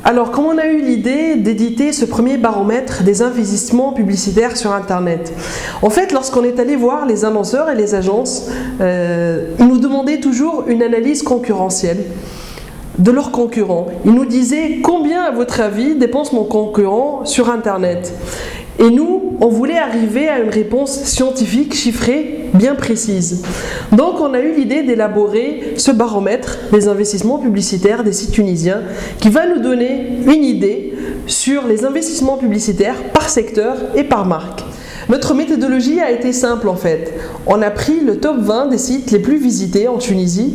Alors, comment on a eu l'idée d'éditer ce premier baromètre des investissements publicitaires sur Internet? En fait, lorsqu'on est allé voir les annonceurs et les agences, ils nous demandaient toujours une analyse concurrentielle de leurs concurrents. Ils nous disaient: combien, à votre avis, dépense mon concurrent sur Internet? Et nous, on voulait arriver à une réponse scientifique, chiffrée, bien précise. Donc on a eu l'idée d'élaborer ce baromètre des investissements publicitaires des sites tunisiens qui va nous donner une idée sur les investissements publicitaires par secteur et par marque. Notre méthodologie a été simple en fait. On a pris le top 20 des sites les plus visités en Tunisie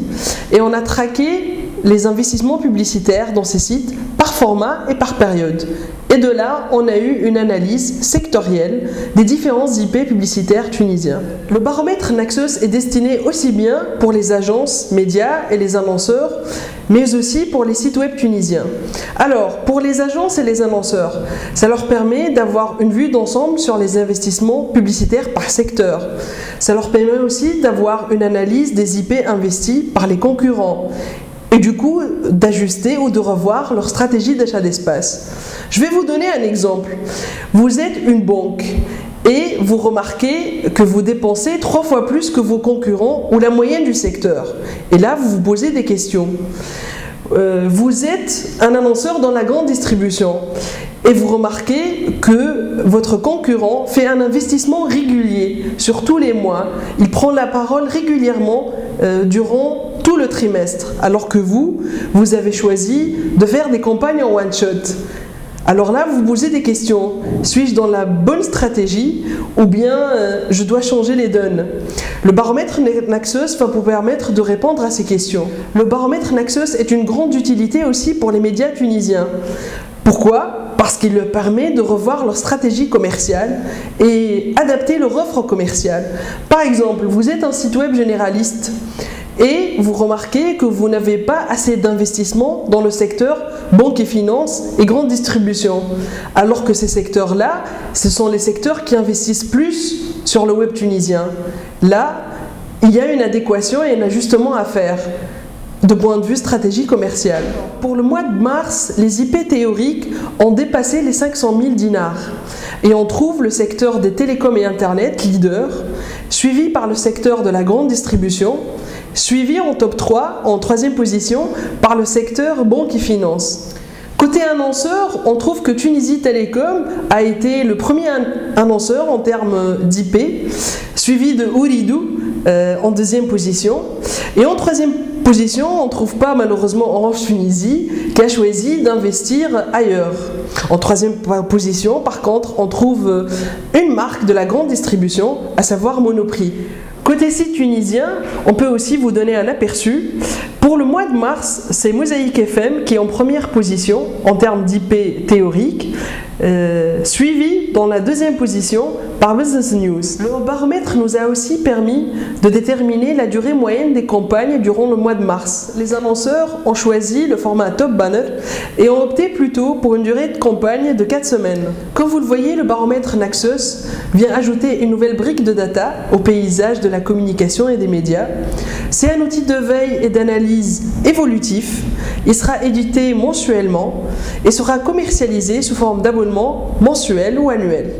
et on a traqué les investissements publicitaires dans ces sites par format et par période. Et de là, on a eu une analyse sectorielle des différents IP publicitaires tunisiens. Le baromètre Naxos est destiné aussi bien pour les agences, médias et les annonceurs, mais aussi pour les sites web tunisiens. Alors, pour les agences et les annonceurs, ça leur permet d'avoir une vue d'ensemble sur les investissements publicitaires par secteur. Ça leur permet aussi d'avoir une analyse des IP investis par les concurrents. Et du coup, d'ajuster ou de revoir leur stratégie d'achat d'espace. Je vais vous donner un exemple. Vous êtes une banque et vous remarquez que vous dépensez 3 fois plus que vos concurrents ou la moyenne du secteur. Et là, vous vous posez des questions. Vous êtes un annonceur dans la grande distribution et vous remarquez que votre concurrent fait un investissement régulier sur tous les mois. Il prend la parole régulièrement durant tout le trimestre, alors que vous avez choisi de faire des campagnes en one-shot. Alors là, vous vous posez des questions. Suis-je dans la bonne stratégie ou bien je dois changer les donnes? Le baromètre Naxos va vous permettre de répondre à ces questions. Le baromètre Naxos est une grande utilité aussi pour les médias tunisiens. Pourquoi? Parce qu'il leur permet de revoir leur stratégie commerciale et adapter leur offre commerciale. Par exemple, vous êtes un site web généraliste et vous remarquez que vous n'avez pas assez d'investissement dans le secteur banque et finance et grande distribution. Alors que ces secteurs-là, ce sont les secteurs qui investissent plus sur le web tunisien. Là, il y a une adéquation et un ajustement à faire de point de vue stratégie commerciale. Pour le mois de mars, les IP théoriques ont dépassé les 500 000 dinars. Et on trouve le secteur des télécoms et Internet, leader, suivi par le secteur de la grande distribution, suivi en top 3, en 3e position, par le secteur banque et finance. Côté annonceur, on trouve que Tunisie Télécom a été le premier annonceur en termes d'IP, suivi de Ooredoo en 2e position. Et en 3e position, on ne trouve pas malheureusement Orange Tunisie qui a choisi d'investir ailleurs. En 3e position, par contre, on trouve une marque de la grande distribution, à savoir Monoprix. Côté site tunisien, on peut aussi vous donner un aperçu. Pour le mois de mars, c'est Mosaic FM qui est en première position en termes d'IP théorique, suivi dans la 2e position par Business News. Le baromètre nous a aussi permis de déterminer la durée moyenne des campagnes durant le mois de mars. Les annonceurs ont choisi le format Top Banner et ont opté plutôt pour une durée de campagne de 4 semaines. Comme vous le voyez, le baromètre Naxos vient ajouter une nouvelle brique de data au paysage de la communication et des médias. C'est un outil de veille et d'analyse évolutif. Il sera édité mensuellement et sera commercialisé sous forme d'abonnement mensuel ou annuel.